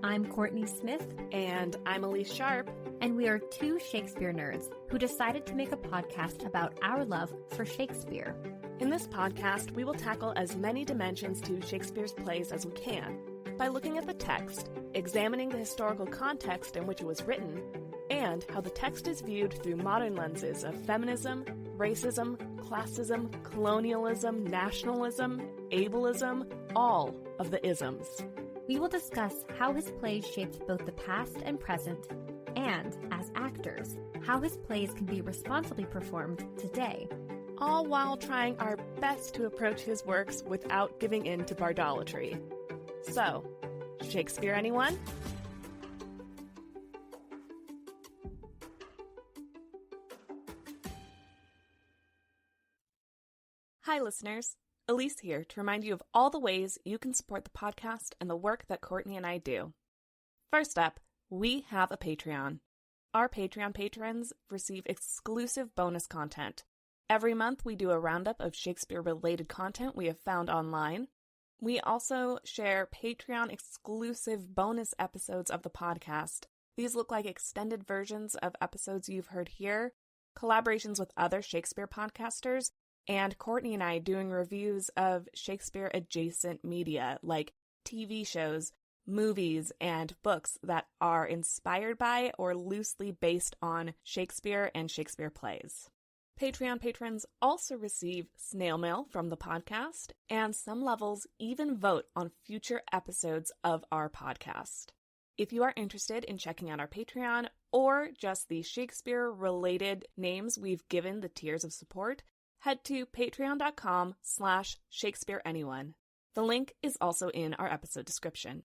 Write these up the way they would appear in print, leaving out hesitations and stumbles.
I'm Kourtney Smith. And I'm Elyse Sharp. And we are two Shakespeare nerds who decided to make a podcast about our love for Shakespeare. In this podcast, we will tackle as many dimensions to Shakespeare's plays as we can by looking at the text, examining the historical context in which it was written, and how the text is viewed through modern lenses of feminism, racism, classism, colonialism, nationalism, ableism, all of the isms. We will discuss how his plays shaped both the past and present, and, as actors, how his plays can be responsibly performed today. All while trying our best to approach his works without giving in to bardolatry. So, Shakespeare Anyone? Hi, listeners. Elyse here to remind you of all the ways you can support the podcast and the work that Kourtney and I do. First up, we have a Patreon. Our Patreon patrons receive exclusive bonus content. Every month we do a roundup of Shakespeare-related content we have found online. We also share Patreon-exclusive bonus episodes of the podcast. These look like extended versions of episodes you've heard here, collaborations with other Shakespeare podcasters, and Kourtney and I doing reviews of Shakespeare-adjacent media, like TV shows, movies, and books that are inspired by or loosely based on Shakespeare and Shakespeare plays. Patreon patrons also receive snail mail from the podcast, and some levels even vote on future episodes of our podcast. If you are interested in checking out our Patreon, or just the Shakespeare-related names we've given the tiers of support, head to patreon.com/Shakespeare Anyone. The link is also in our episode description.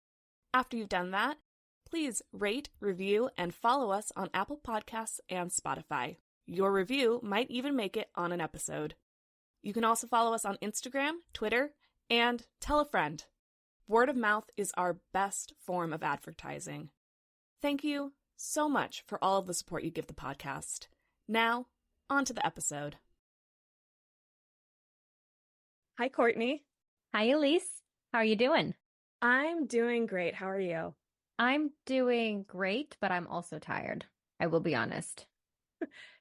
After you've done that, please rate, review, and follow us on Apple Podcasts and Spotify. Your review might even make it on an episode. You can also follow us on Instagram, Twitter, and tell a friend. Word of mouth is our best form of advertising. Thank you so much for all of the support you give the podcast. Now, on to the episode. Hi, Kourtney. Hi, Elyse. How are you doing? I'm doing great. How are you? I'm doing great, but I'm also tired. I will be honest.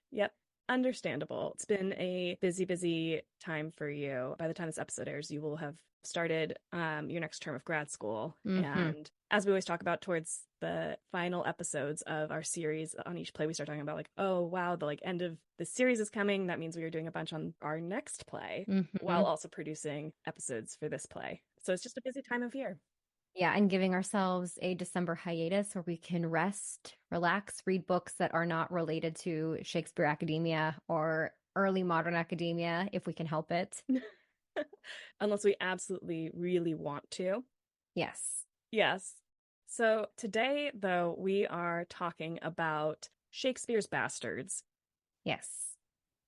Yep, understandable. It's been a busy time for you. By the time this episode airs, you will have started your next term of grad school. Mm-hmm. And as we always talk about towards the final episodes of our series on each play, we start talking about like, oh, wow, the end of the series is coming. That means we are doing a bunch on our next play while also producing episodes for this play. So it's just a busy time of year. Yeah, and giving ourselves a December hiatus where we can rest, relax, read books that are not related to Shakespeare academia or early modern academia, if we can help it. Unless we absolutely really want to. Yes. Yes. So today, though, we are talking about Shakespeare's bastards. Yes,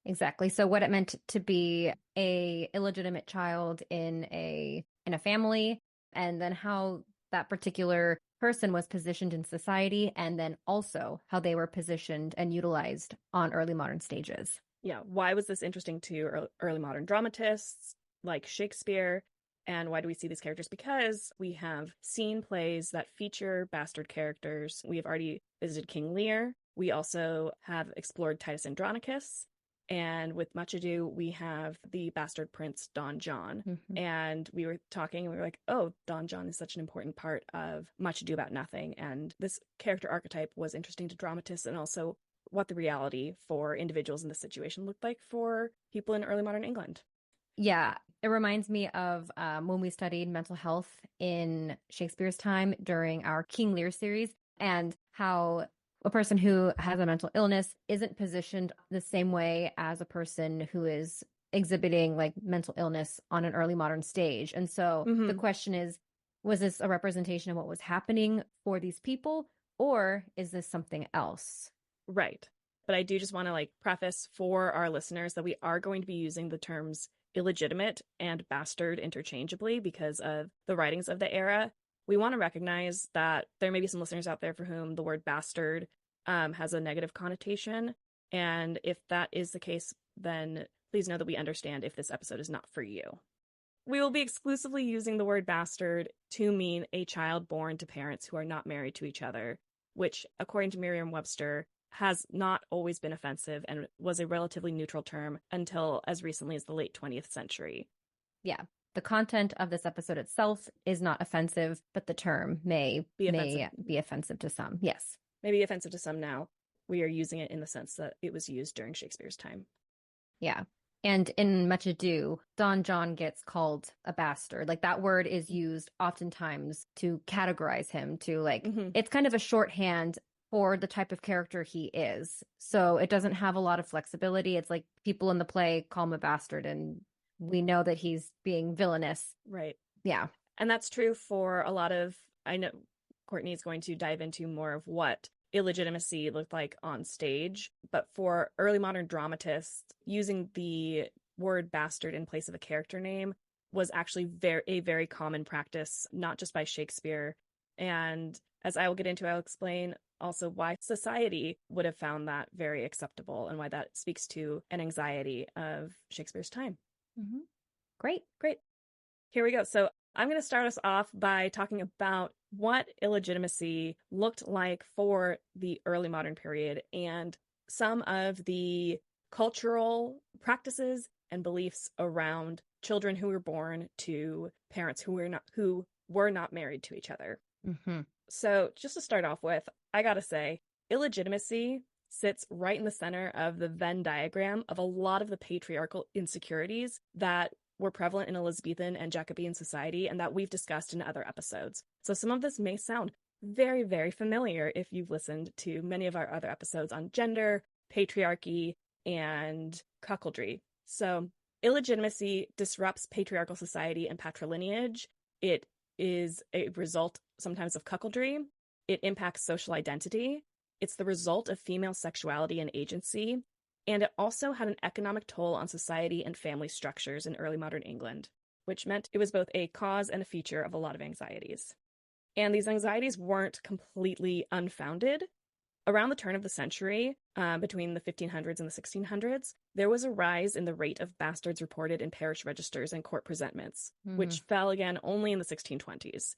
exactly. So what it meant to be a illegitimate child in a family, and then how that particular person was positioned in society, and then also how they were positioned and utilized on early modern stages. Yeah, why was this interesting to early modern dramatists like Shakespeare? And why do we see these characters? Because we have seen plays that feature bastard characters. We have already visited King Lear. We also have explored Titus Andronicus. And with Much Ado, we have the bastard prince, Don John. Mm-hmm. And we were talking and we were like, oh, Don John is such an important part of Much Ado About Nothing. And this character archetype was interesting to dramatists, and also what the reality for individuals in this situation looked like for people in early modern England. Yeah, it reminds me of when we studied mental health in Shakespeare's time during our King Lear series, and how a person who has a mental illness isn't positioned the same way as a person who is exhibiting like mental illness on an early modern stage. And so the question is, was this a representation of what was happening for these people, or is this something else? Right. But I do just want to preface for our listeners that we are going to be using the terms illegitimate and bastard interchangeably because of the writings of the era. We want to recognize that there may be some listeners out there for whom the word bastard has a negative connotation. And if that is the case, then please know that we understand if this episode is not for you. We will be exclusively using the word bastard to mean a child born to parents who are not married to each other, which, according to Merriam-Webster, has not always been offensive and was a relatively neutral term until as recently as the late 20th century. Yeah. The content of this episode itself is not offensive, but the term may be offensive to some. Yes. Maybe offensive to some now. We are using it in the sense that it was used during Shakespeare's time. Yeah. And in Much Ado, Don John gets called a bastard. Like, that word is used oftentimes to categorize him, to it's kind of a shorthand for the type of character he is. So it doesn't have a lot of flexibility. It's like people in the play call him a bastard, and we know that he's being villainous. Right. Yeah. And that's true for a lot of, I know Kourtney is going to dive into more of what illegitimacy looked like on stage, but for early modern dramatists, using the word bastard in place of a character name was actually a very common practice, not just by Shakespeare. And as I will get into, I'll explain also why society would have found that very acceptable and why that speaks to an anxiety of Shakespeare's time. Mm-hmm. Great. Here we go. So I'm going to start us off by talking about what illegitimacy looked like for the early modern period and some of the cultural practices and beliefs around children who were born to parents who were not married to each other. Mm-hmm. So just to start off with, I gotta say, illegitimacy sits right in the center of the Venn diagram of a lot of the patriarchal insecurities that were prevalent in Elizabethan and Jacobean society and that we've discussed in other episodes. So some of this may sound very, very familiar if you've listened to many of our other episodes on gender, patriarchy, and cuckoldry. So illegitimacy disrupts patriarchal society and patrilineage. It is a result sometimes of cuckoldry. It impacts social identity. It's the result of female sexuality and agency. And it also had an economic toll on society and family structures in early modern England, which meant it was both a cause and a feature of a lot of anxieties. And these anxieties weren't completely unfounded. Around the turn of the century, between the 1500s and the 1600s, there was a rise in the rate of bastards reported in parish registers and court presentments, which fell again only in the 1620s.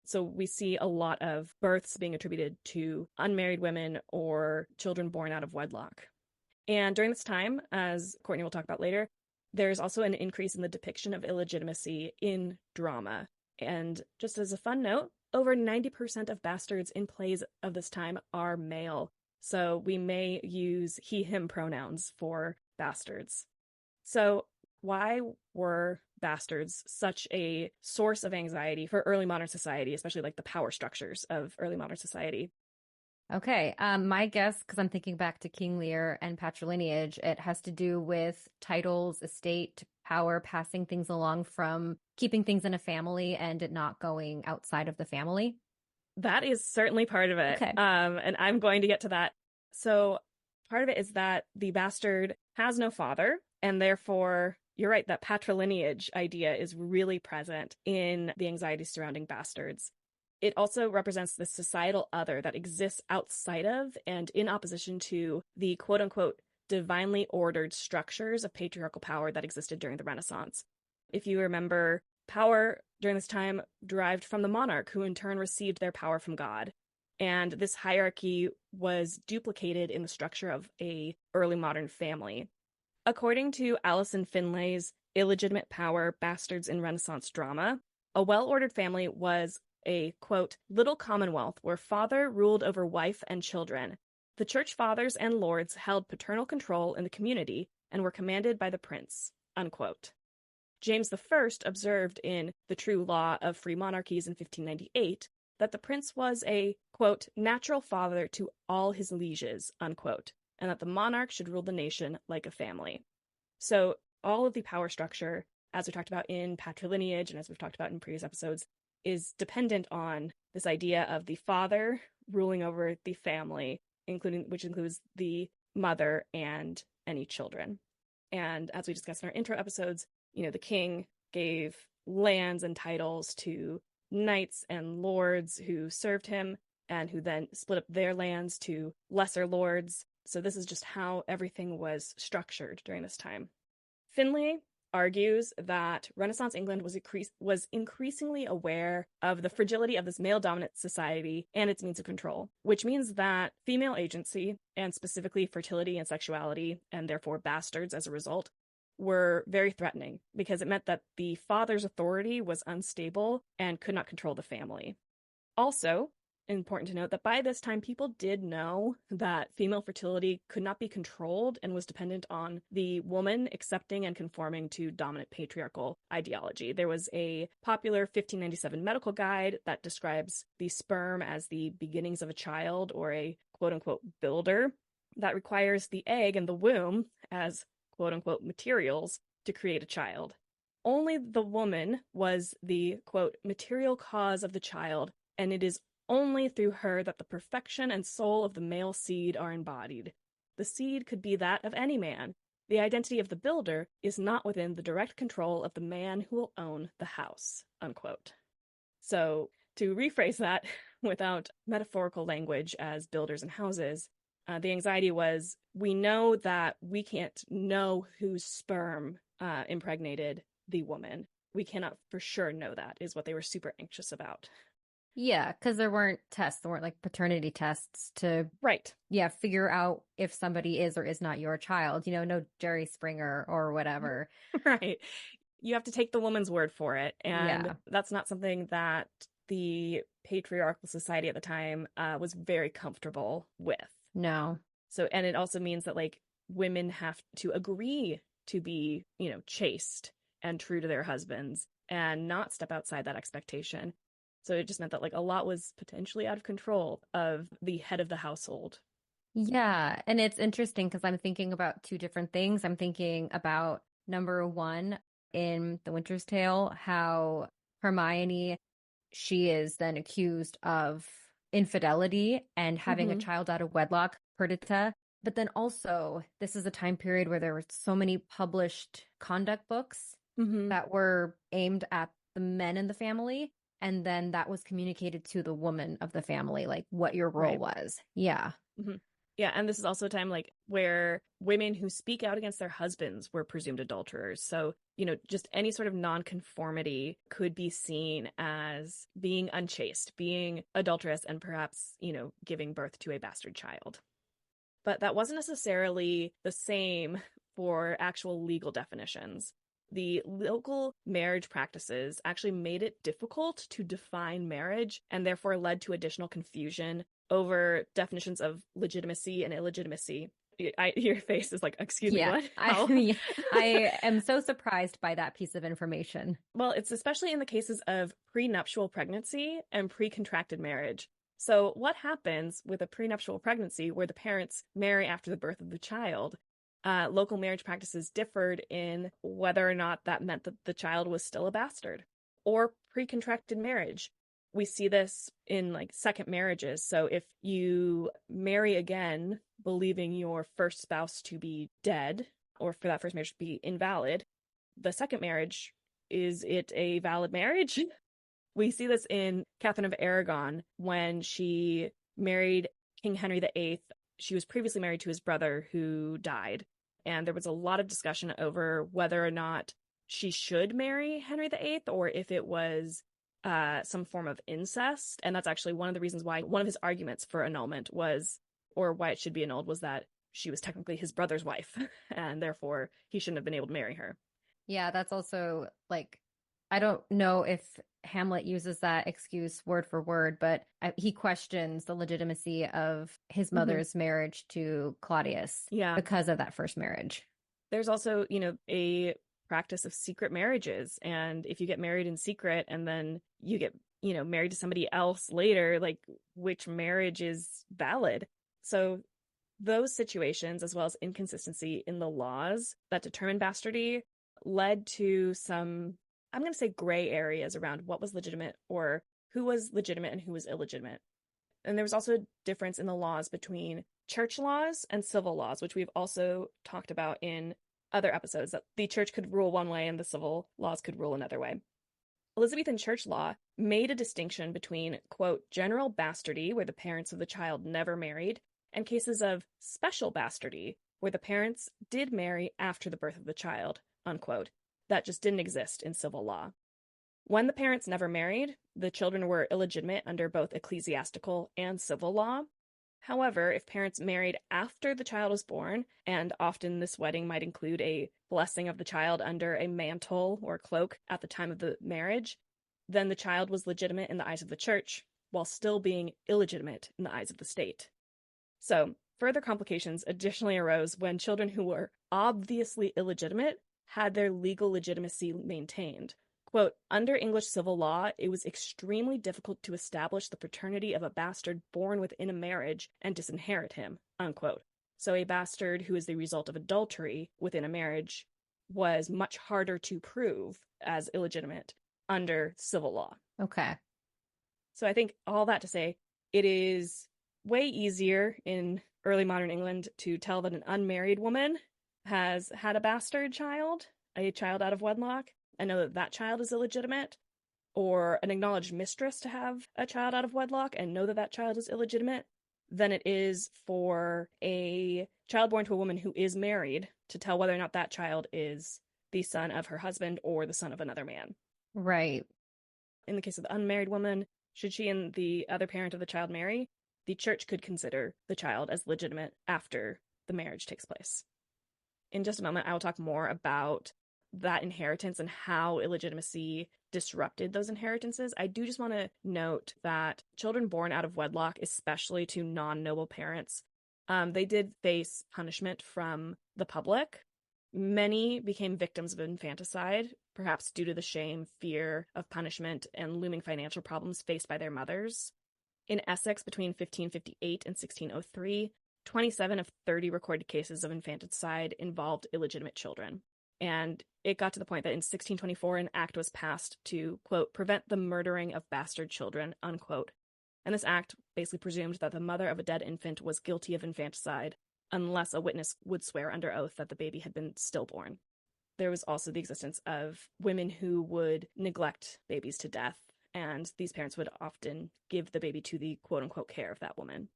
So we see a lot of births being attributed to unmarried women or children born out of wedlock. And during this time, as Kourtney will talk about later, there's also an increase in the depiction of illegitimacy in drama. And just as a fun note, over 90% of bastards in plays of this time are male. So we may use he, him pronouns for bastards. So why were bastards such a source of anxiety for early modern society, especially like the power structures of early modern society? Okay, my guess, because I'm thinking back to King Lear and patrilineage, it has to do with titles, estate, power, passing things along from keeping things in a family and it not going outside of the family. That is certainly part of it. Okay. And I'm going to get to that. So part of it is that the bastard has no father, and therefore, you're right, that patrilineage idea is really present in the anxiety surrounding bastards. It also represents the societal other that exists outside of and in opposition to the quote-unquote divinely ordered structures of patriarchal power that existed during the Renaissance. If you remember, power during this time derived from the monarch, who in turn received their power from God. And this hierarchy was duplicated in the structure of a early modern family. According to Alison Findlay's Illegitimate Power, Bastards in Renaissance Drama, a well-ordered family was a, quote, little commonwealth where father ruled over wife and children. The church fathers and lords held paternal control in the community and were commanded by the prince, unquote. James I observed in The True Law of Free Monarchies in 1598 that the prince was a, quote, natural father to all his lieges, unquote, and that the monarch should rule the nation like a family. So all of the power structure, as we talked about in patrilineage and as we've talked about in previous episodes, is dependent on this idea of the father ruling over the family, which includes the mother and any children. And as we discussed in our intro episodes, the king gave lands and titles to knights and lords who served him and who then split up their lands to lesser lords. So this is just how everything was structured during this time. Findlay argues that Renaissance England was increasingly aware of the fragility of this male-dominant society and its means of control, which means that female agency, and specifically fertility and sexuality, and therefore bastards as a result, were very threatening because it meant that the father's authority was unstable and could not control the family. Also, important to note that by this time, people did know that female fertility could not be controlled and was dependent on the woman accepting and conforming to dominant patriarchal ideology. There was a popular 1597 medical guide that describes the sperm as the beginnings of a child, or a quote-unquote builder, that requires the egg and the womb as quote-unquote materials to create a child. Only the woman was the quote material cause of the child, and it is only through her that the perfection and soul of the male seed are embodied. The seed could be that of any man. The identity of the builder is not within the direct control of the man who will own the house, unquote. So, to rephrase that without metaphorical language as builders and houses, the anxiety was, we know that we can't know whose sperm impregnated the woman. We cannot for sure know that, is what they were super anxious about. Yeah, because there weren't tests. There weren't like paternity tests to figure out if somebody is or is not your child. You know, no Jerry Springer or whatever. Right. You have to take the woman's word for it. And that's not something that the patriarchal society at the time was very comfortable with. No. So, and it also means that like women have to agree to be, you know, chaste and true to their husbands and not step outside that expectation. So it just meant that like a lot was potentially out of control of the head of the household. Yeah. And it's interesting because I'm thinking about two different things. I'm thinking about number one in The Winter's Tale, how Hermione, she is then accused of infidelity and having a child out of wedlock, Perdita. But then also, this is a time period where there were so many published conduct books that were aimed at the men in the family. And then that was communicated to the woman of the family, like what your role was. Yeah. Yeah. And this is also a time like where women who speak out against their husbands were presumed adulterers. So, you know, just any sort of nonconformity could be seen as being unchaste, being adulterous, and perhaps, you know, giving birth to a bastard child. But that wasn't necessarily the same for actual legal definitions. The local marriage practices actually made it difficult to define marriage and therefore led to additional confusion over definitions of legitimacy and illegitimacy. Your face is like, excuse me, what? I am so surprised by that piece of information. Well, it's especially in the cases of prenuptial pregnancy and pre-contracted marriage. So what happens with a prenuptial pregnancy where the parents marry after the birth of the child? Local marriage practices differed in whether or not that meant that the child was still a bastard. Or pre-contracted marriage. We see this in like second marriages. So if you marry again, believing your first spouse to be dead, or for that first marriage to be invalid, the second marriage, is it a valid marriage? We see this in Catherine of Aragon when she married King Henry VIII. She was previously married to his brother who died. And there was a lot of discussion over whether or not she should marry Henry VIII or if it was some form of incest. And that's actually one of the reasons why one of his arguments for annulment was, or why it should be annulled, was that she was technically his brother's wife and therefore he shouldn't have been able to marry her. Yeah, that's also like, I don't know if Hamlet uses that excuse word for word, but he questions the legitimacy of his mother's marriage to Claudius because of that first marriage. There's also, you know, a practice of secret marriages. And if you get married in secret and then you get, you know, married to somebody else later, like which marriage is valid? So those situations, as well as inconsistency in the laws that determine bastardy, led to some, I'm going to say, gray areas around what was legitimate or who was legitimate and who was illegitimate. And there was also a difference in the laws between church laws and civil laws, which we've also talked about in other episodes, that the church could rule one way and the civil laws could rule another way. Elizabethan church law made a distinction between, quote, general bastardy, where the parents of the child never married, and cases of special bastardy, where the parents did marry after the birth of the child, unquote. that just didn't exist in civil law. When the parents never married, the children were illegitimate under both ecclesiastical and civil law. However, if parents married after the child was born, and often this wedding might include a blessing of the child under a mantle or cloak at the time of the marriage, then the child was legitimate in the eyes of the church, while still being illegitimate in the eyes of the state. So, further complications additionally arose when children who were obviously illegitimate had their legal legitimacy maintained. Quote, under English civil law, it was extremely difficult to establish the paternity of a bastard born within a marriage and disinherit him, unquote. So a bastard who is the result of adultery within a marriage was much harder to prove as illegitimate under civil law. Okay. So I think all that to say, it is way easier in early modern England to tell that an unmarried woman has had a bastard child, a child out of wedlock, and know that that child is illegitimate, or an acknowledged mistress to have a child out of wedlock and know that that child is illegitimate, than it is for a child born to a woman who is married to tell whether or not that child is the son of her husband or the son of another man. Right. In the case of the unmarried woman, should she and the other parent of the child marry, the church could consider the child as legitimate after the marriage takes place. In just a moment, I will talk more about that inheritance and how illegitimacy disrupted those inheritances. I do just want to note that children born out of wedlock, especially to non-noble parents, they did face punishment from the public. Many became victims of infanticide, perhaps due to the shame, fear of punishment, and looming financial problems faced by their mothers. In Essex, between 1558 and 1603, 27 of 30 recorded cases of infanticide involved illegitimate children. And it got to the point that in 1624, an act was passed to, quote, prevent the murdering of bastard children, unquote. And this act basically presumed that the mother of a dead infant was guilty of infanticide unless a witness would swear under oath that the baby had been stillborn. There was also the existence of women who would neglect babies to death, and these parents would often give the baby to the quote-unquote care of that woman.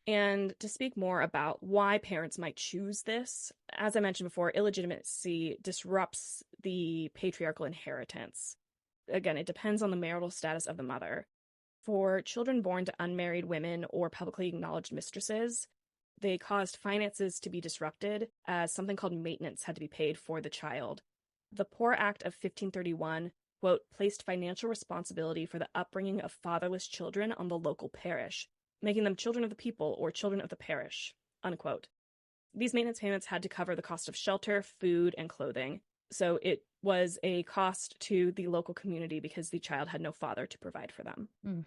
And to speak more about why parents might choose this, as I mentioned before, illegitimacy disrupts the patriarchal inheritance. Again, it depends on the marital status of the mother. For children born to unmarried women or publicly acknowledged mistresses, they caused finances to be disrupted as something called maintenance had to be paid for the child. The Poor Act of 1531, quote, placed financial responsibility for the upbringing of fatherless children on the local parish, making them children of the people or children of the parish, unquote. These maintenance payments had to cover the cost of shelter, food, and clothing. So it was a cost to the local community because the child had no father to provide for them. Mm.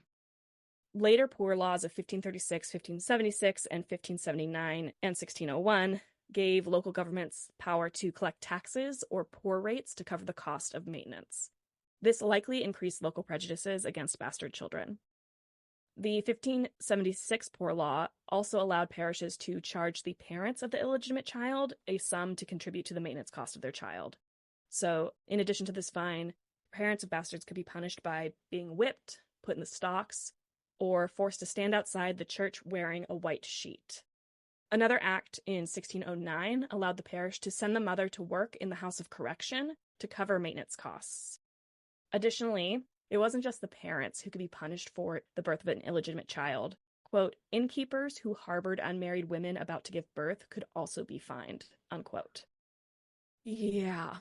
Later poor laws of 1536, 1576, and 1579 and 1601 gave local governments power to collect taxes or poor rates to cover the cost of maintenance. This likely increased local prejudices against bastard children. The 1576 Poor Law also allowed parishes to charge the parents of the illegitimate child a sum to contribute to the maintenance cost of their child. So, in addition to this fine, parents of bastards could be punished by being whipped, put in the stocks, or forced to stand outside the church wearing a white sheet. Another act in 1609 allowed the parish to send the mother to work in the House of Correction to cover maintenance costs. Additionally, it wasn't just the parents who could be punished for the birth of an illegitimate child. Quote, innkeepers who harbored unmarried women about to give birth could also be fined, unquote. Yeah.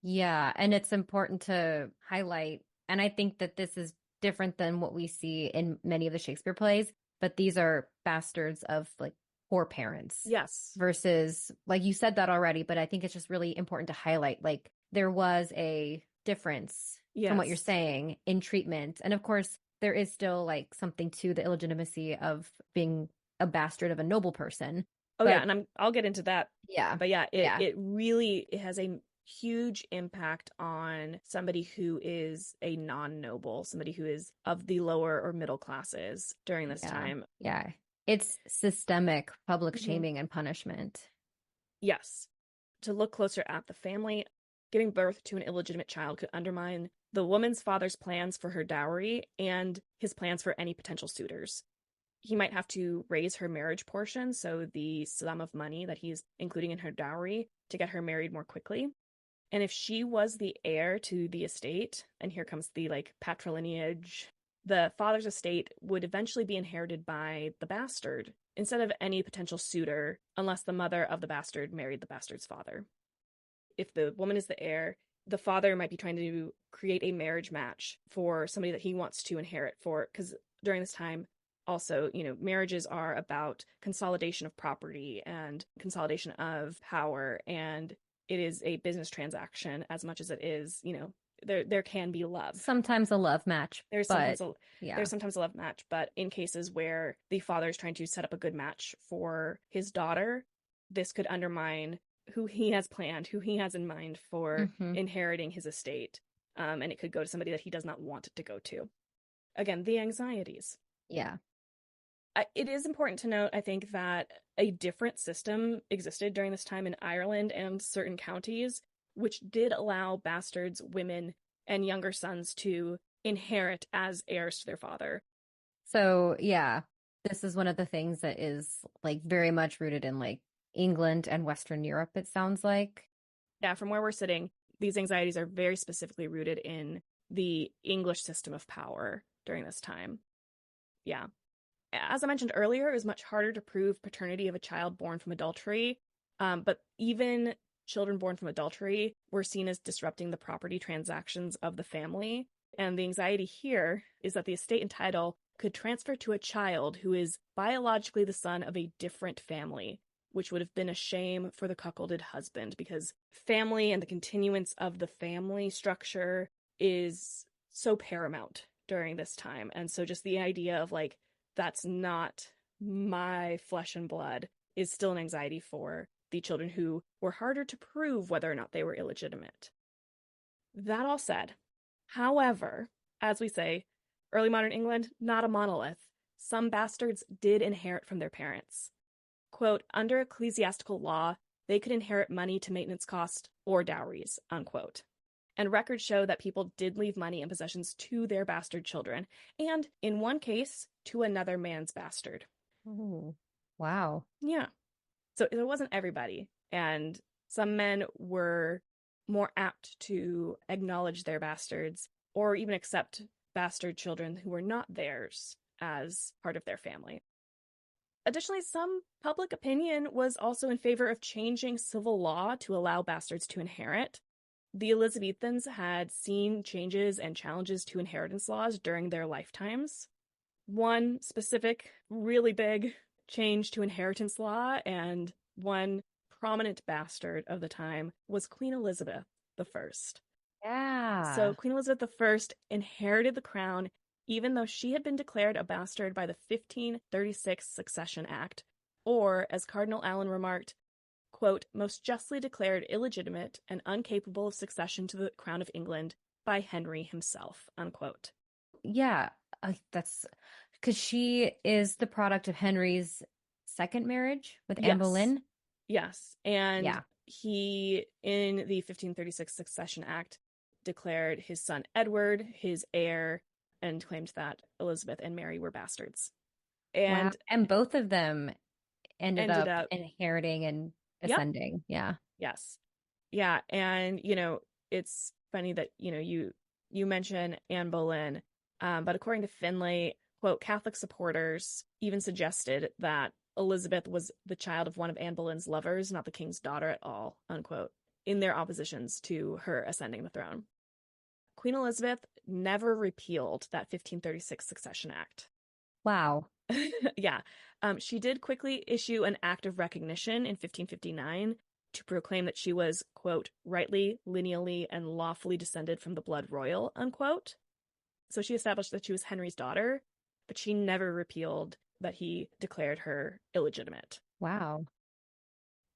Yeah. And it's important to highlight, and I think that this is different than what we see in many of the Shakespeare plays, but these are bastards of like poor parents. Yes. Versus, like you said that already, but I think it's just really important to highlight, like there was a difference from what you're saying in treatment. And of course, there is still like something to the illegitimacy of being a bastard of a noble person. And I'll get into that. Yeah. But it really has a huge impact on somebody who is a non-noble, somebody who is of the lower or middle classes during this time. Yeah. It's systemic public shaming and punishment. Yes. To look closer at the family, giving birth to an illegitimate child could undermine the woman's father's plans for her dowry and his plans for any potential suitors. He might have to raise her marriage portion, so the sum of money that he's including in her dowry to get her married more quickly. And if she was the heir to the estate, and here comes the patrilineage, the father's estate would eventually be inherited by the bastard instead of any potential suitor, unless the mother of the bastard married the bastard's father. If the woman is the heir, the father might be trying to create a marriage match for somebody that he wants to inherit for, because during this time, also, marriages are about consolidation of property and consolidation of power, and it is a business transaction as much as it is, there can be love. Sometimes a love match. There's sometimes a love match, but in cases where the father is trying to set up a good match for his daughter, this could undermine who he has planned, who he has in mind for inheriting his estate. And it could go to somebody that he does not want it to go to. Again, the anxieties. Yeah. It is important to note, I think, that a different system existed during this time in Ireland and certain counties, which did allow bastards, women, and younger sons to inherit as heirs to their father. So, yeah, this is one of the things that is very much rooted in England and Western Europe, it sounds like. Yeah, from where we're sitting, these anxieties are very specifically rooted in the English system of power during this time. Yeah. As I mentioned earlier, it was much harder to prove paternity of a child born from adultery, but even children born from adultery were seen as disrupting the property transactions of the family. And the anxiety here is that the estate and title could transfer to a child who is biologically the son of a different family, which would have been a shame for the cuckolded husband, because family and the continuance of the family structure is so paramount during this time. And so just the idea of that's not my flesh and blood is still an anxiety for the children who were harder to prove whether or not they were illegitimate. That all said, however, as we say, early modern England, not a monolith. Some bastards did inherit from their parents. Quote, under ecclesiastical law, they could inherit money to maintenance costs or dowries, unquote. And records show that people did leave money and possessions to their bastard children, and in one case, to another man's bastard. Oh, wow. Yeah. So it wasn't everybody. And some men were more apt to acknowledge their bastards or even accept bastard children who were not theirs as part of their family. Additionally, some public opinion was also in favor of changing civil law to allow bastards to inherit. The Elizabethans had seen changes and challenges to inheritance laws during their lifetimes. One specific, really big change to inheritance law, and one prominent bastard of the time, was Queen Elizabeth I. Yeah. So Queen Elizabeth I inherited the crown even though she had been declared a bastard by the 1536 Succession Act, or, as Cardinal Allen remarked, quote, most justly declared illegitimate and incapable of succession to the crown of England by Henry himself, unquote. Yeah, that's because she is the product of Henry's second marriage with Anne Boleyn. Yes, and he, in the 1536 Succession Act, declared his son Edward his heir and claimed that Elizabeth and Mary were bastards. And both of them ended up inheriting and ascending. Yeah. Yes. Yeah. And, it's funny that, you mention Anne Boleyn, but according to Findlay, quote, Catholic supporters even suggested that Elizabeth was the child of one of Anne Boleyn's lovers, not the king's daughter at all, unquote, in their oppositions to her ascending the throne. Queen Elizabeth never repealed that 1536 Succession Act. Wow. Yeah. She did quickly issue an act of recognition in 1559 to proclaim that she was, quote, rightly, lineally, and lawfully descended from the blood royal, unquote. So she established that she was Henry's daughter, but she never repealed that he declared her illegitimate. Wow.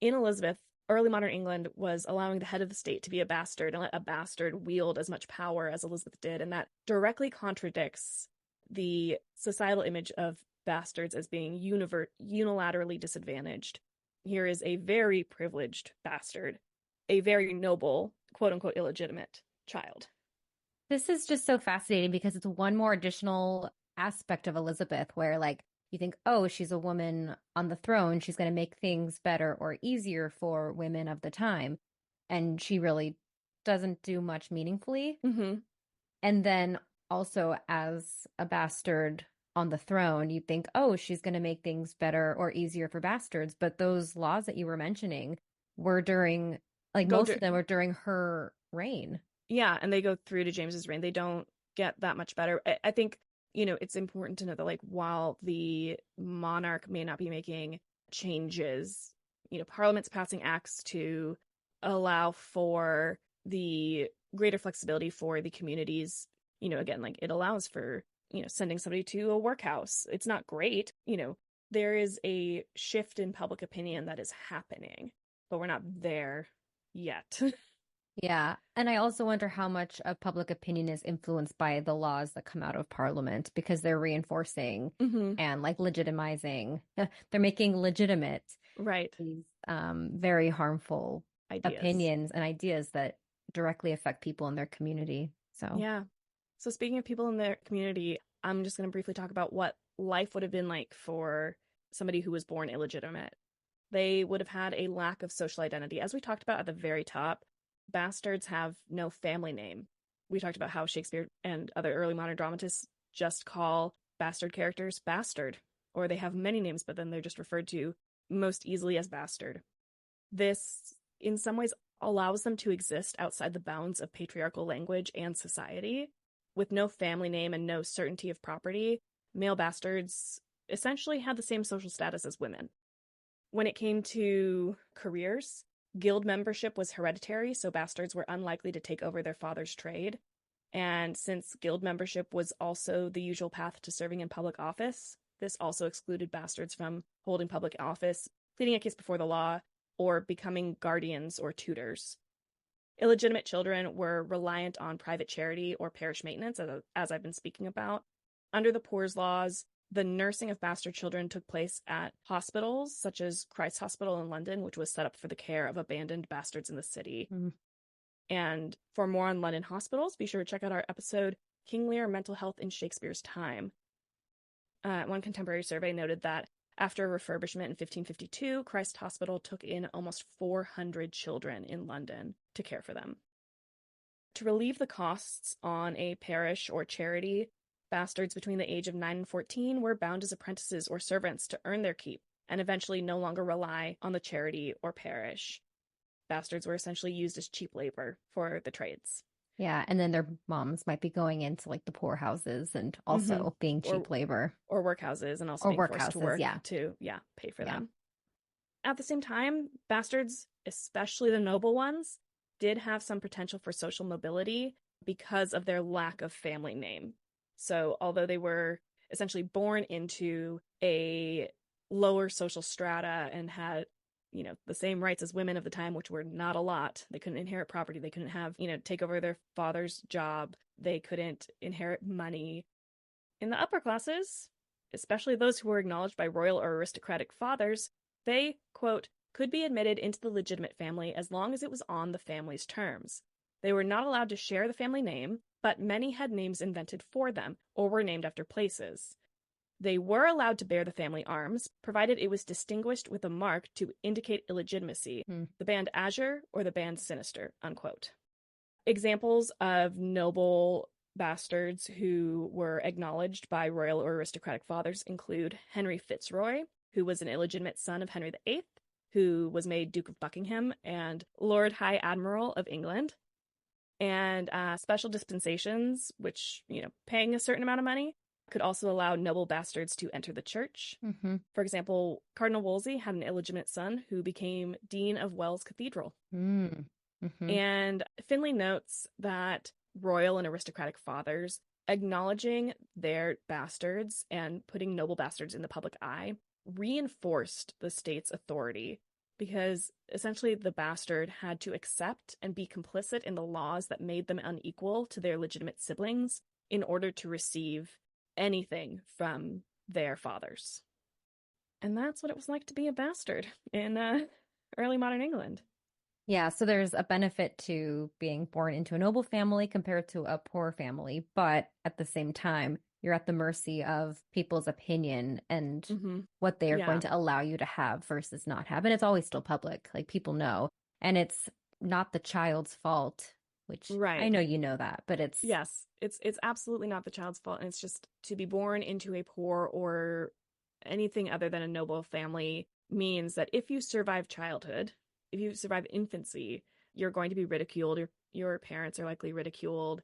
In Elizabeth, early modern England was allowing the head of the state to be a bastard and let a bastard wield as much power as Elizabeth did, and that directly contradicts the societal image of bastards as being unilaterally disadvantaged. Here is a very privileged bastard, a very noble, quote-unquote, illegitimate child. This is just so fascinating because it's one more additional aspect of Elizabeth where, you think, oh, she's a woman on the throne. She's going to make things better or easier for women of the time. And she really doesn't do much meaningfully. Mm-hmm. And then also as a bastard on the throne, you think, oh, she's going to make things better or easier for bastards. But those laws that you were mentioning were during, like most of them were during her reign. Yeah, and they go through to James's reign. They don't get that much better. I think, it's important to know that, like, while the monarch may not be making changes, Parliament's passing acts to allow for the greater flexibility for the communities. Again, like, it allows for, sending somebody to a workhouse. It's not great. There is a shift in public opinion that is happening, but we're not there yet. Yeah. And I also wonder how much of public opinion is influenced by the laws that come out of Parliament because they're reinforcing Mm-hmm. and like legitimizing, they're making legitimate Right. these very harmful Ideas. opinions and ideas that directly affect people in their community. So, yeah. So speaking of people in their community, I'm just going to briefly talk about what life would have been like for somebody who was born illegitimate. They would have had a lack of social identity. As we talked about at the very top, bastards have no family name. We talked about how Shakespeare and other early modern dramatists just call bastard characters bastard, or they have many names, but then they're just referred to most easily as bastard. This, in some ways, allows them to exist outside the bounds of patriarchal language and society. With no family name and no certainty of property, male bastards essentially had the same social status as women. When it came to careers, guild membership was hereditary, so bastards were unlikely to take over their father's trade. And since guild membership was also the usual path to serving in public office, this also excluded bastards from holding public office, pleading a case before the law, or becoming guardians or tutors. Illegitimate children were reliant on private charity or parish maintenance, as I've been speaking about. Under the Poor's Laws, the nursing of bastard children took place at hospitals, such as Christ's Hospital in London, which was set up for the care of abandoned bastards in the city. mm. And for more on London hospitals, be sure to check out our episode, King Lear, Mental Health in Shakespeare's Time. One contemporary survey noted that after refurbishment in 1552, Christ Hospital took in almost 400 children in London to care for them. To relieve the costs on a parish or charity, bastards between the age of 9 and 14 were bound as apprentices or servants to earn their keep and eventually no longer rely on the charity or parish. Bastards were essentially used as cheap labor for the trades. Yeah, and then their moms might be going into like the poorhouses and also being cheap labor. Or workhouses and also being forced to work to pay for them. At the same time, bastards, especially the noble ones, did have some potential for social mobility because of their lack of family name. So although they were essentially born into a lower social strata and had the same rights as women of the time, which were not a lot. They couldn't inherit property. They couldn't have, take over their father's job. They couldn't inherit money. In the upper classes, especially those who were acknowledged by royal or aristocratic fathers, they, quote, could be admitted into the legitimate family as long as it was on the family's terms. They were not allowed to share the family name, but many had names invented for them or were named after places. They were allowed to bear the family arms, provided it was distinguished with a mark to indicate illegitimacy, the band azure or the band sinister, unquote. Examples of noble bastards who were acknowledged by royal or aristocratic fathers include Henry Fitzroy, who was an illegitimate son of Henry VIII, who was made Duke of Buckingham and Lord High Admiral of England. And special dispensations, which, paying a certain amount of money, could also allow noble bastards to enter the church. Mm-hmm. For example, Cardinal Wolsey had an illegitimate son who became Dean of Wells Cathedral. Mm-hmm. And Findlay notes that royal and aristocratic fathers acknowledging their bastards and putting noble bastards in the public eye reinforced the state's authority because essentially the bastard had to accept and be complicit in the laws that made them unequal to their legitimate siblings in order to receive anything from their fathers. And that's what it was like to be a bastard in early modern England. Yeah, so there's a benefit to being born into a noble family compared to a poor family, but at the same time, you're at the mercy of people's opinion and Mm-hmm. what they are going Yeah. to allow you to have versus not have. And it's always still public, like people know. And it's not the child's fault, which I Right. know you know that, but it's Yes, it's absolutely not the child's fault, and it's just to be born into a poor or anything other than a noble family means that if you survive childhood, if you survive infancy, you're going to be ridiculed. Your parents are likely ridiculed.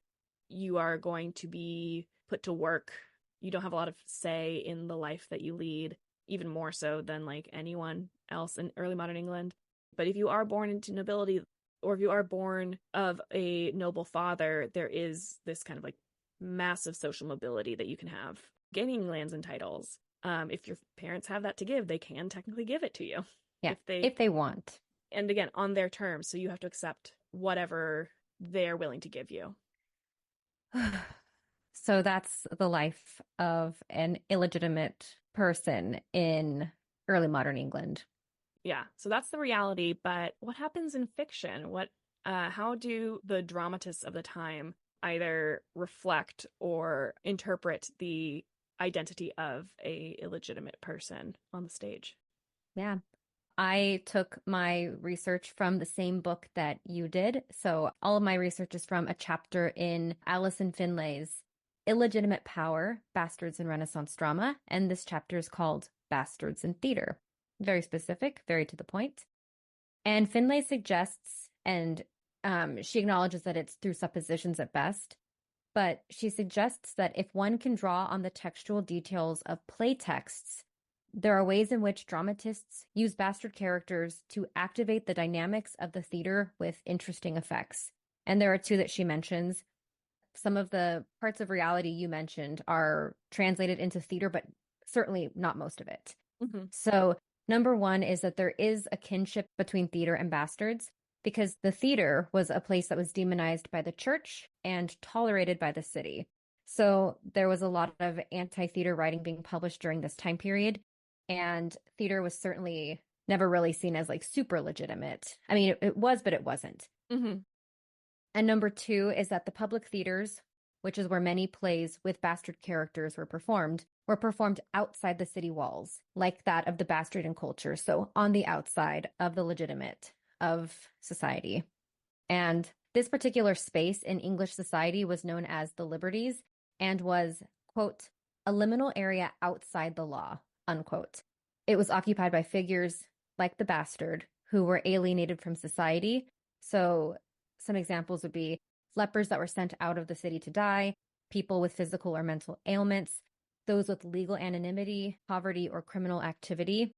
You are going to be put to work. You don't have a lot of say in the life that you lead, even more so than like anyone else in early modern England. But if you are born into nobility, or if you are born of a noble father, there is this kind of like massive social mobility that you can have, gaining lands and titles. If your parents have that to give, they can technically give it to you. yeah, if they want. And again, on their terms. So you have to accept whatever they're willing to give you. So that's the life of an illegitimate person in early modern England. Yeah, so that's the reality. But what happens in fiction? How do the dramatists of the time either reflect or interpret the identity of a illegitimate person on the stage? Yeah. I took my research from the same book that you did. So all of my research is from a chapter in Alison Findlay's Illegitimate Power, Bastards in Renaissance Drama. And this chapter is called Bastards in Theater. Very specific, very to the point. And Findlay suggests, and she acknowledges that it's through suppositions at best, but she suggests that if one can draw on the textual details of play texts, there are ways in which dramatists use bastard characters to activate the dynamics of the theater with interesting effects. And there are two that she mentions. Some of the parts of reality you mentioned are translated into theater, but certainly not most of it. Mm-hmm. So number one is that there is a kinship between theater and bastards because the theater was a place that was demonized by the church and tolerated by the city. So there was a lot of anti-theater writing being published during this time period. And theater was certainly never really seen as like super legitimate. I mean, it was, but it wasn't. Mm-hmm. And number two is that the public theaters, which is where many plays with bastard characters were performed outside the city walls, like that of the bastard in culture. So on the outside of the legitimate of society. And this particular space in English society was known as the Liberties and was, quote, a liminal area outside the law, unquote. It was occupied by figures like the bastard who were alienated from society. So some examples would be lepers that were sent out of the city to die, people with physical or mental ailments, those with legal anonymity, poverty, or criminal activity.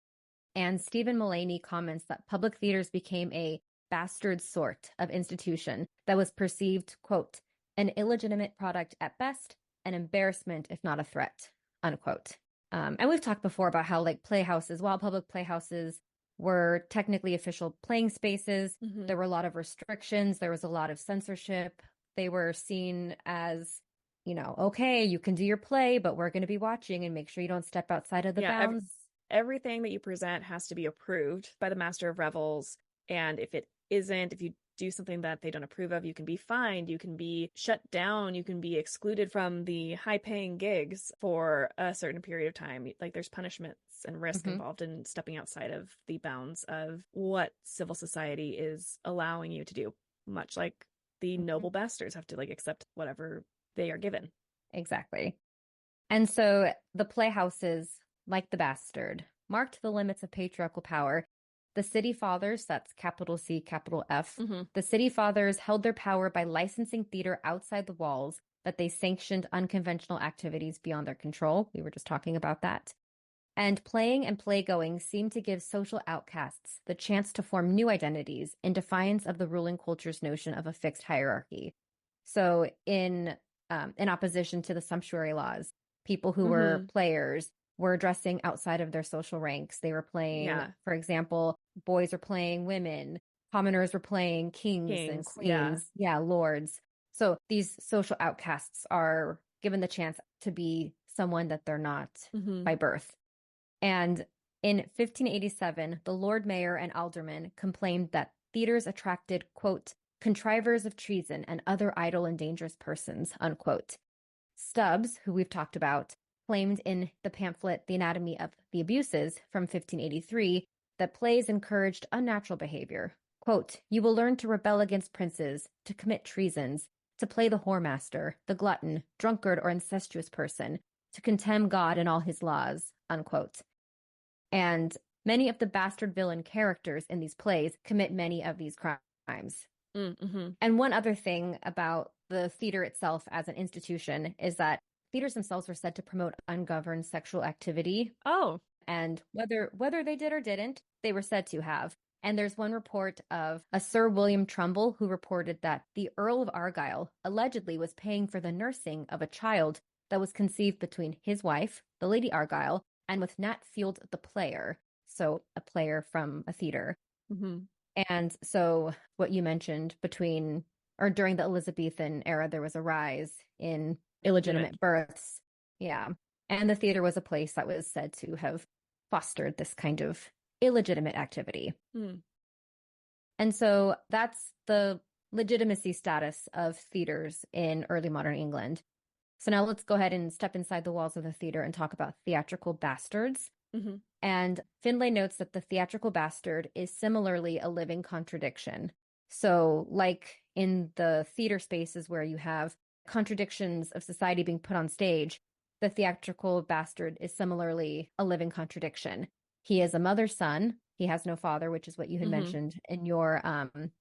And Stephen Mullaney comments that public theaters became a bastard sort of institution that was perceived, quote, an illegitimate product at best, an embarrassment if not a threat, unquote. And we've talked before about how like playhouses, while public playhouses were technically official playing spaces, Mm-hmm. there were a lot of restrictions. There was a lot of censorship. They were seen as, okay, you can do your play, but we're going to be watching and make sure you don't step outside of the bounds. Everything that you present has to be approved by the master of revels. And if it isn't, if you do something that they don't approve of, you can be fined, you can be shut down, you can be excluded from the high-paying gigs for a certain period of time. Like there's punishments and risk involved in stepping outside of the bounds of what civil society is allowing you to do, much like the noble bastards have to like accept whatever they are given. Exactly. And so the playhouses, like the bastard, marked the limits of patriarchal power. The city fathers, that's capital C, capital F, the city fathers held their power by licensing theater outside the walls, but they sanctioned unconventional activities beyond their control. We were just talking about that. And playing and playgoing seemed to give social outcasts the chance to form new identities in defiance of the ruling culture's notion of a fixed hierarchy. So in opposition to the sumptuary laws, people who were players were dressing outside of their social ranks. They were playing, for example, boys were playing women, commoners were playing kings and queens, lords. So these social outcasts are given the chance to be someone that they're not by birth. And in 1587, the Lord Mayor and aldermen complained that theaters attracted, quote, contrivers of treason and other idle and dangerous persons, unquote. Stubbs, who we've talked about, claimed in the pamphlet The Anatomy of the Abuses from 1583 that plays encouraged unnatural behavior. Quote, "You will learn to rebel against princes, to commit treasons, to play the whoremaster, the glutton, drunkard, or incestuous person, to contemn God and all his laws," unquote. And many of the bastard villain characters in these plays commit many of these crimes. Mm-hmm. And one other thing about the theater itself as an institution is that theaters themselves were said to promote ungoverned sexual activity. Oh. And whether they did or didn't, they were said to have. And there's one report of a Sir William Trumbull who reported that the Earl of Argyll allegedly was paying for the nursing of a child that was conceived between his wife, the Lady Argyll, and with Nat Field the player, so a player from a theater. Mm-hmm. And so what you mentioned during the Elizabethan era, there was a rise in illegitimate births. Yeah. And the theater was a place that was said to have fostered this kind of illegitimate activity. Mm. And so that's the legitimacy status of theaters in early modern England. So now let's go ahead and step inside the walls of the theater and talk about theatrical bastards. Mm-hmm. And Findlay notes that the theatrical bastard is similarly a living contradiction. So like in the theater spaces where you have contradictions of society being put on stage, the theatrical bastard is similarly a living contradiction. He is a mother's son. He has no father, which is what you had mentioned in your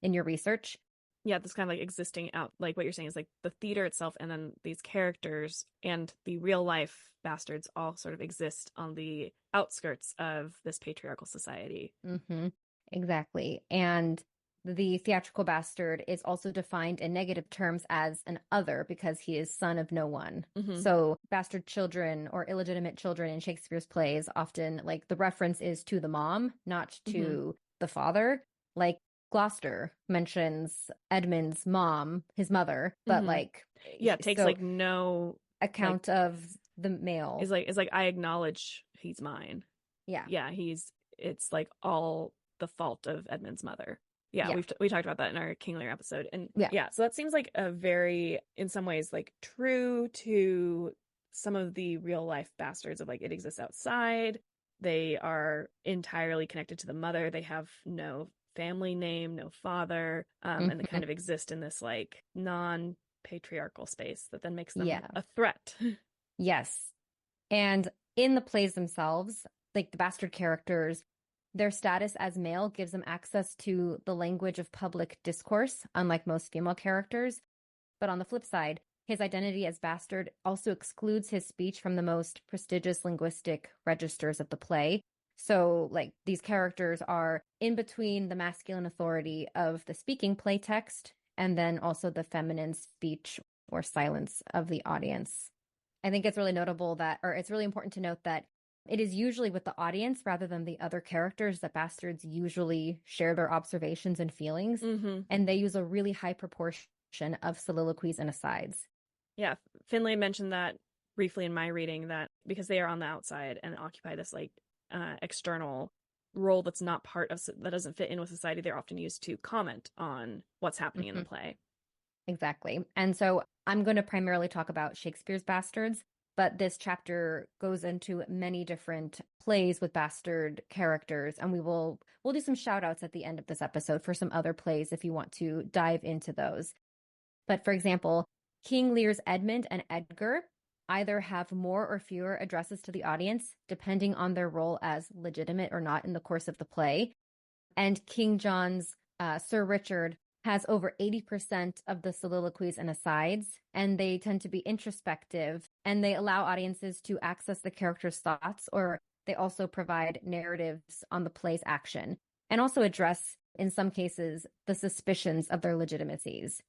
research. Yeah, this kind of like existing out, like what you're saying is like the theater itself, and then these characters and the real life bastards all sort of exist on the outskirts of this patriarchal society. Mm-hmm. Exactly. And the theatrical bastard is also defined in negative terms as an other because he is son of no one. Mm-hmm. So bastard children or illegitimate children in Shakespeare's plays often, like, the reference is to the mom, not to the father. Like Gloucester mentions Edmund's mom, his mother, but it takes like no account of the male. Is like I acknowledge he's mine. Yeah. It's like all the fault of Edmund's mother. Yeah. We talked about that in our King Lear episode. And so that seems like a very, in some ways, like true to some of the real life bastards of like it exists outside. They are entirely connected to the mother. They have no family name, no father, and they kind of exist in this like non-patriarchal space that then makes them a threat. Yes. And in the plays themselves, like the bastard characters, their status as male gives them access to the language of public discourse, unlike most female characters. But on the flip side, his identity as bastard also excludes his speech from the most prestigious linguistic registers of the play. So, like, these characters are in between the masculine authority of the speaking play text and then also the feminine speech or silence of the audience. I think it's really it's really important to note that it is usually with the audience rather than the other characters that bastards usually share their observations and feelings. And they use a really high proportion of soliloquies and asides. Yeah, Findlay mentioned that briefly in my reading, that because they are on the outside and occupy this like external role that's not that doesn't fit in with society, they're often used to comment on what's happening in the play. Exactly. And so I'm going to primarily talk about Shakespeare's bastards, but this chapter goes into many different plays with bastard characters, and we'll do some shout outs at the end of this episode for some other plays if you want to dive into those. But for example, King Lear's Edmund and Edgar either have more or fewer addresses to the audience, depending on their role as legitimate or not in the course of the play. And King John's Sir Richard has over 80% of the soliloquies and asides, and they tend to be introspective, and they allow audiences to access the character's thoughts, or they also provide narratives on the play's action, and also address, in some cases, the suspicions of their legitimacies.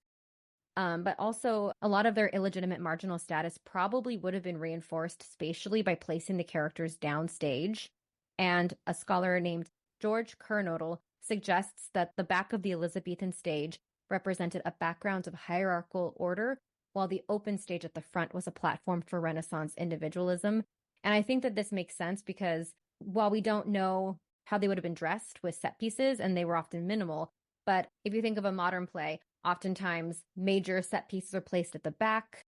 But also, a lot of their illegitimate marginal status probably would have been reinforced spatially by placing the characters downstage. And a scholar named George Kernodle suggests that the back of the Elizabethan stage represented a background of hierarchical order, while the open stage at the front was a platform for Renaissance individualism. And I think that this makes sense because while we don't know how they would have been dressed with set pieces, and they were often minimal, but if you think of a modern play, oftentimes major set pieces are placed at the back.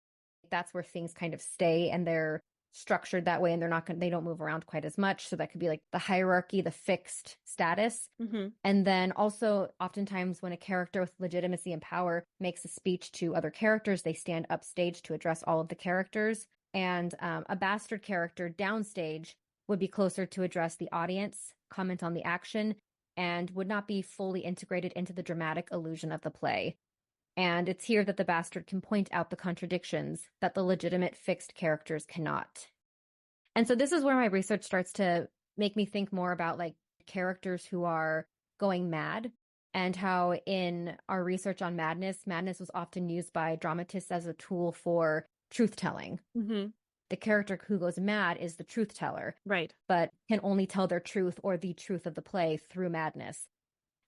that's where things kind of stay and they're structured that way and they don't move around quite as much. So that could be like the hierarchy, the fixed status. And then also oftentimes when a character with legitimacy and power makes a speech to other characters, they stand upstage to address all of the characters. And a bastard character downstage would be closer to address the audience, comment on the action, and would not be fully integrated into the dramatic illusion of the play. And it's here that the bastard can point out the contradictions that the legitimate fixed characters cannot. And so this is where my research starts to make me think more about like characters who are going mad, and how in our research on madness was often used by dramatists as a tool for truth-telling. The character who goes mad is the truth teller, right? But can only tell their truth or the truth of the play through madness.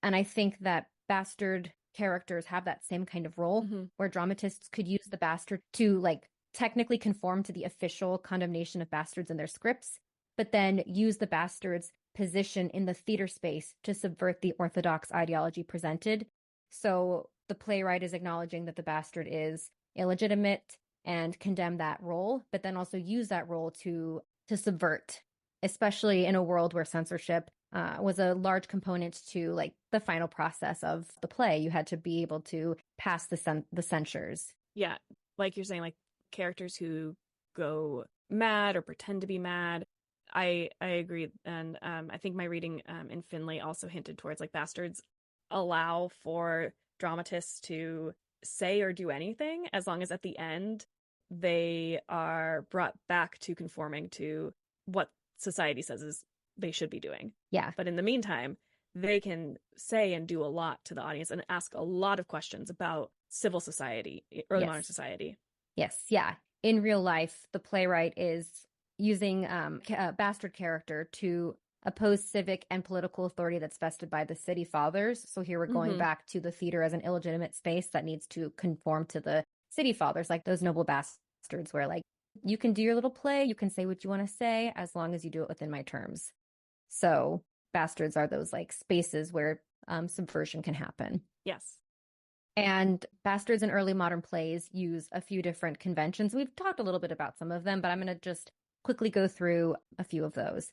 And I think that bastard characters have that same kind of role, where dramatists could use the bastard to like technically conform to the official condemnation of bastards in their scripts, but then use the bastard's position in the theater space to subvert the orthodox ideology presented. So the playwright is acknowledging that the bastard is illegitimate and condemn that role, but then also use that role to subvert, especially in a world where censorship was a large component to like the final process of the play. You had to be able to pass the censures. Yeah, like you're saying, like characters who go mad or pretend to be mad. I agree, and I think my reading in Findlay also hinted towards like bastards allow for dramatists to say or do anything as long as at the end they are brought back to conforming to what society says is they should be doing. Yeah. But in the meantime, they can say and do a lot to the audience and ask a lot of questions about civil society, early modern society. Yes. Yeah. In real life, the playwright is using a bastard character to oppose civic and political authority that's vested by the city fathers. So here we're going back to the theater as an illegitimate space that needs to conform to the city fathers, like those noble bastards, where like you can do your little play, you can say what you want to say as long as you do it within my terms. So bastards are those like spaces where subversion can happen. Yes. And bastards in early modern plays use a few different conventions. We've talked a little bit about some of them, but I'm going to just quickly go through a few of those.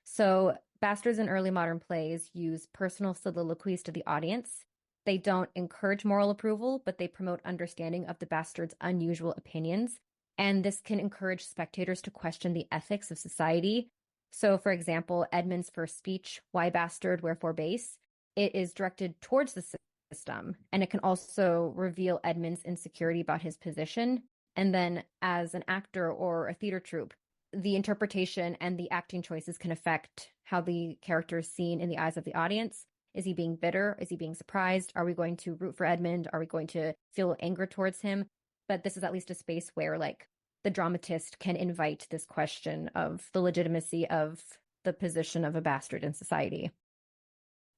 So bastards in early modern plays use personal soliloquies to the audience. They don't encourage moral approval, but they promote understanding of the bastard's unusual opinions. And this can encourage spectators to question the ethics of society. So, for example, Edmund's first speech, "Why bastard, wherefore base?" It is directed towards the system, and it can also reveal Edmund's insecurity about his position. And then as an actor or a theater troupe, the interpretation and the acting choices can affect how the character is seen in the eyes of the audience. Is he being bitter? Is he being surprised? Are we going to root for Edmund? Are we going to feel anger towards him? But this is at least a space where like the dramatist can invite this question of the legitimacy of the position of a bastard in society.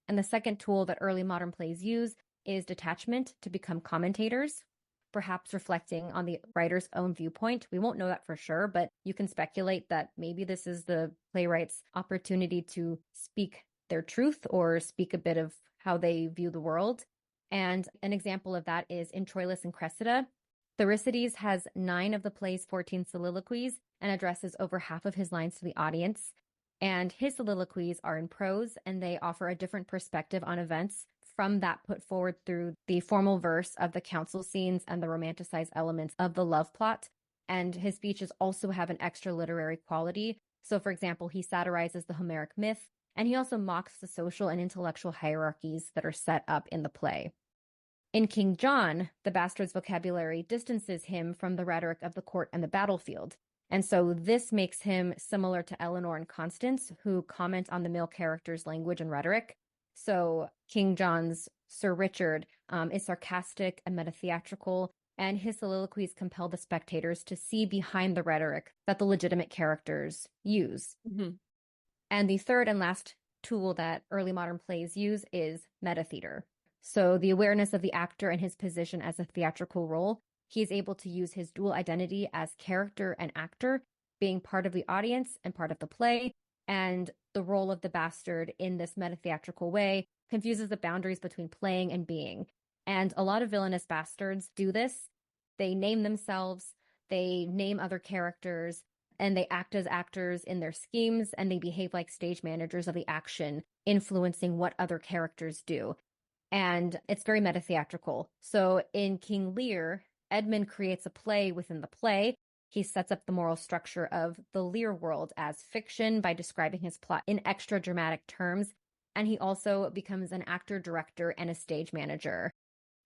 And the second tool that early modern plays use is detachment to become commentators, perhaps reflecting on the writer's own viewpoint. We won't know that for sure, but you can speculate that maybe this is the playwright's opportunity to speak their truth or speak a bit of how they view the world. And an example of that is in Troilus and Cressida. Thucydides has 9 of the play's 14 soliloquies and addresses over half of his lines to the audience. And his soliloquies are in prose, and they offer a different perspective on events from that put forward through the formal verse of the council scenes and the romanticized elements of the love plot. And his speeches also have an extra literary quality. So, for example, he satirizes the Homeric myth, and he also mocks the social and intellectual hierarchies that are set up in the play. In King John, the bastard's vocabulary distances him from the rhetoric of the court and the battlefield. And so this makes him similar to Eleanor and Constance, who comment on the male character's language and rhetoric. So King John's Sir Richard is sarcastic and metatheatrical, and his soliloquies compel the spectators to see behind the rhetoric that the legitimate characters use. And the third and last tool that early modern plays use is metatheater. So the awareness of the actor and his position as a theatrical role, he is able to use his dual identity as character and actor, being part of the audience and part of the play. And the role of the bastard in this metatheatrical way confuses the boundaries between playing and being. And a lot of villainous bastards do this. They name themselves, They name other characters and they act as actors in their schemes, and they behave like stage managers of the action, influencing what other characters do. And it's very meta-theatrical. So in King Lear, Edmund creates a play within the play. He sets up the moral structure of the Lear world as fiction by describing his plot in extra dramatic terms. And he also becomes an actor, director, and a stage manager.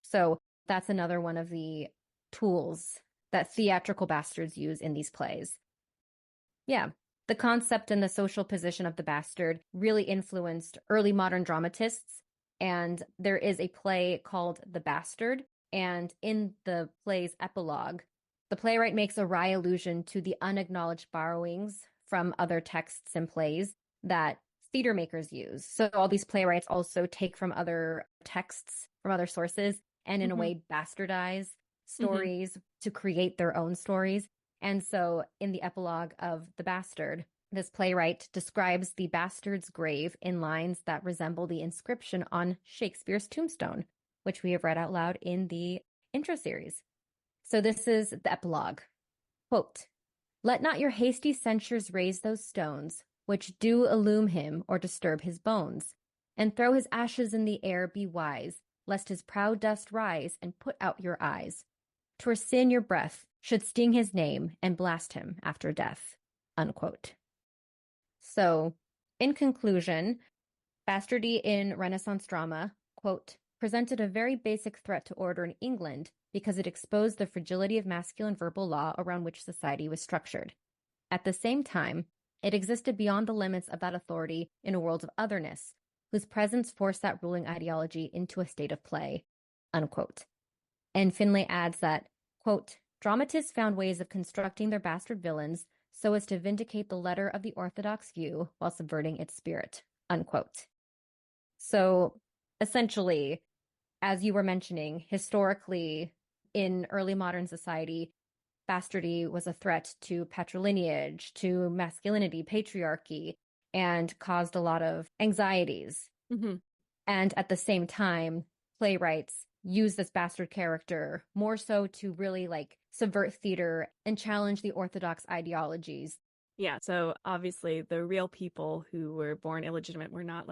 So that's another one of the tools that theatrical bastards use in these plays. Yeah. The concept and the social position of the bastard really influenced early modern dramatists. And there is a play called The Bastard. And in the play's epilogue, the playwright makes a wry allusion to the unacknowledged borrowings from other texts and plays that theater makers use. So all these playwrights also take from other texts, from other sources, and in a way bastardize stories to create their own stories. And so in the epilogue of The Bastard, this playwright describes the bastard's grave in lines that resemble the inscription on Shakespeare's tombstone, which we have read out loud in the intro series. So this is the epilogue. Quote, "Let not your hasty censures raise those stones, which do illume him or disturb his bones, and throw his ashes in the air. Be wise, lest his proud dust rise and put out your eyes. 'Twere sin your breath should sting his name and blast him after death." Unquote. So, in conclusion, bastardy in Renaissance drama, quote, "presented a very basic threat to order in England because it exposed the fragility of masculine verbal law around which society was structured. At the same time, it existed beyond the limits of that authority in a world of otherness, whose presence forced that ruling ideology into a state of play." Unquote. And Findlay adds that, quote, "Dramatists found ways of constructing their bastard villains so as to vindicate the letter of the orthodox view while subverting its spirit." Unquote. So essentially, as you were mentioning, historically, in early modern society, bastardy was a threat to patrilineage, to masculinity, patriarchy, and caused a lot of anxieties. And at the same time, playwrights use this bastard character more so to really subvert theater and challenge the orthodox ideologies. Yeah, so obviously the real people who were born illegitimate were not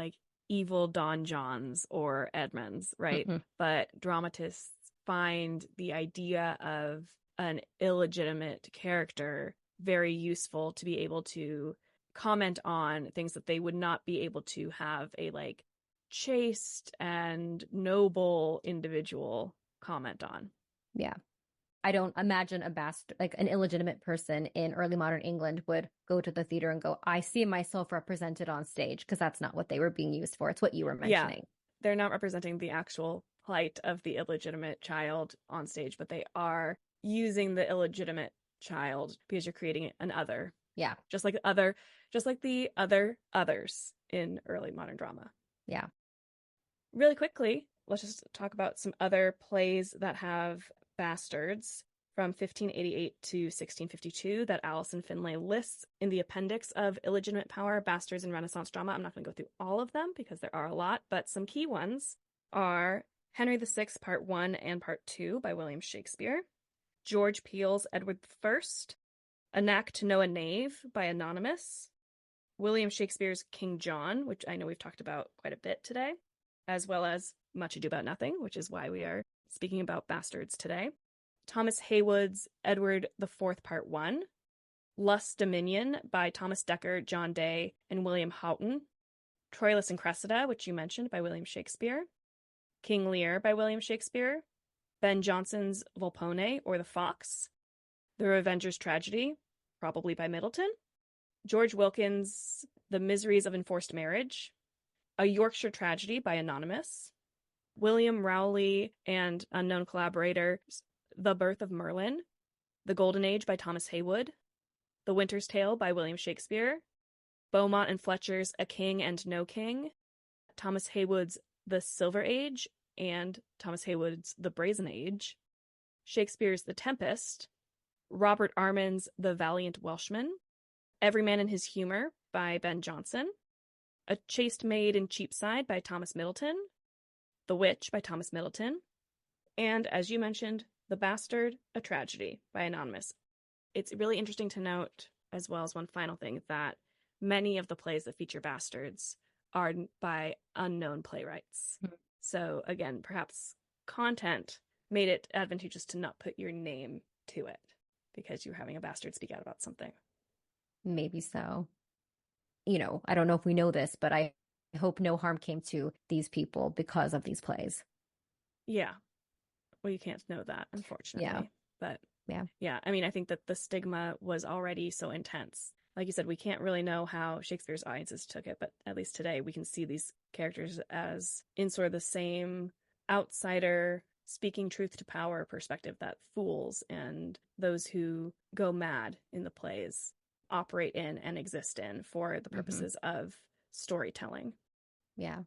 evil Don Johns or Edmonds, right? But dramatists find the idea of an illegitimate character very useful to be able to comment on things that they would not be able to have a chaste and noble individual comment on. Yeah. I don't imagine a bastard, an illegitimate person in early modern England would go to the theater and go, "I see myself represented on stage," because that's not what they were being used for. It's what you were mentioning. Yeah, they're not representing the actual plight of the illegitimate child on stage, but they are using the illegitimate child because you're creating an other. Yeah. Just like the other others in early modern drama. Yeah. Really quickly, let's just talk about some other plays that have bastards from 1588 to 1652 that Alison Findlay lists in the appendix of Illegitimate Power, Bastards in Renaissance Drama. I'm not going to go through all of them because there are a lot, but some key ones are Henry VI, Part 1 and Part 2 by William Shakespeare, George Peele's Edward I, A Knack to Know a Knave by Anonymous, William Shakespeare's King John, which I know we've talked about quite a bit today, as well as Much Ado About Nothing, which is why we are speaking about bastards today, Thomas Heywood's Edward IV, Part 1, Lust's Dominion by Thomas Dekker, John Day, and William Houghton, Troilus and Cressida, which you mentioned, by William Shakespeare, King Lear by William Shakespeare, Ben Jonson's Volpone, or The Fox, The Revenger's Tragedy, probably by Middleton, George Wilkins' The Miseries of Enforced Marriage, A Yorkshire Tragedy by Anonymous, William Rowley and unknown collaborators, The Birth of Merlin, The Golden Age by Thomas Heywood, The Winter's Tale by William Shakespeare, Beaumont and Fletcher's A King and No King, Thomas Heywood's The Silver Age, and Thomas Heywood's The Brazen Age, Shakespeare's The Tempest, Robert Armin's The Valiant Welshman, Every Man in His Humour by Ben Jonson, A Chaste Maid in Cheapside by Thomas Middleton, The Witch by Thomas Middleton, and, as you mentioned, The Bastard, A Tragedy by Anonymous. It's really interesting to note, as well as one final thing, that many of the plays that feature bastards are by unknown playwrights. Mm-hmm. So again, perhaps content made it advantageous to not put your name to it because you're having a bastard speak out about something. Maybe so. I don't know if we know this, but I hope no harm came to these people because of these plays. Yeah. Well, you can't know that, unfortunately. Yeah. But yeah. I mean, I think that the stigma was already so intense. Like you said, we can't really know how Shakespeare's audiences took it, but at least today we can see these characters as in sort of the same outsider speaking truth to power perspective that fools and those who go mad in the plays operate in and exist in for the purposes of storytelling. Yeah.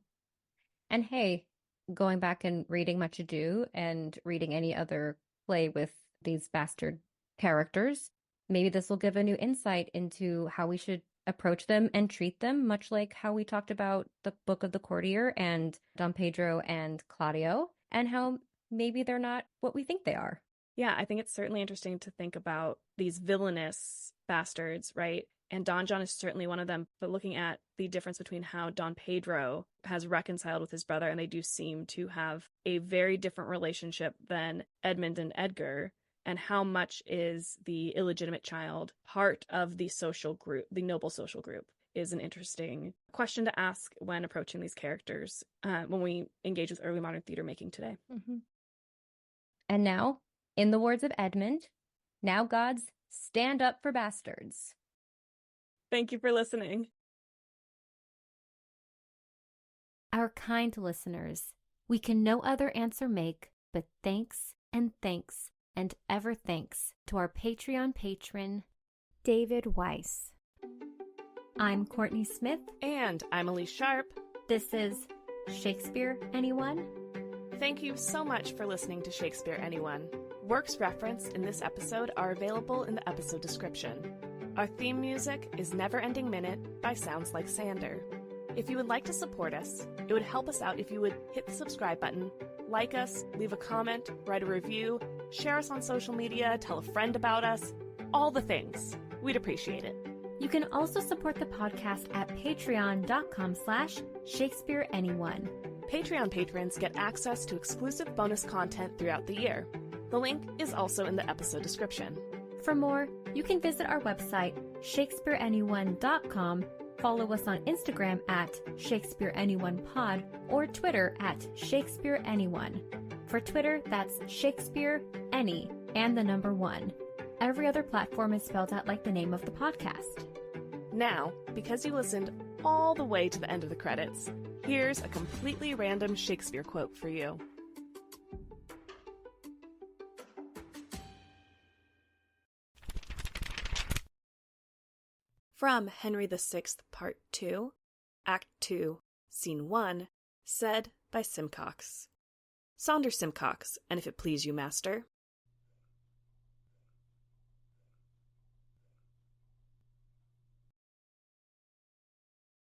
And hey, going back and reading Much Ado and reading any other play with these bastard characters, maybe this will give a new insight into how we should approach them and treat them, much like how we talked about the Book of the Courtier and Don Pedro and Claudio, and how maybe they're not what we think they are. Yeah, I think it's certainly interesting to think about these villainous bastards, right? And Don John is certainly one of them, but looking at the difference between how Don Pedro has reconciled with his brother, and they do seem to have a very different relationship than Edmund and Edgar, and how much is the illegitimate child part of the social group, the noble social group, is an interesting question to ask when approaching these characters when we engage with early modern theater making today. Mm-hmm. And now, in the words of Edmund, now gods, stand up for bastards. Thank you for listening. Our kind listeners, we can no other answer make but thanks and thanks and ever thanks to our Patreon patron, David Weiss. I'm Kourtney Smith. And I'm Elyse Sharp. This is Shakespeare Anyone? Thank you so much for listening to Shakespeare Anyone. Works referenced in this episode are available in the episode description. Our theme music is Neverending Minute by Sounds Like Sander. If you would like to support us, it would help us out if you would hit the subscribe button, like us, leave a comment, write a review, share us on social media, tell a friend about us, all the things. We'd appreciate it. You can also support the podcast at patreon.com/Shakespeare Anyone. Patreon patrons get access to exclusive bonus content throughout the year. The link is also in the episode description. For more, you can visit our website, shakespeareanyone.com, follow us on Instagram at Shakespeare Anyone Pod, or Twitter at Shakespeare Anyone. For Twitter, that's Shakespeare Any and the number 1. Every other platform is spelled out like the name of the podcast. Now, because you listened all the way to the end of the credits, here's a completely random Shakespeare quote for you. From Henry VI, Part 2, Act 2, Scene 1, said by Simcox. Saunders Simcox, and if it please you, master,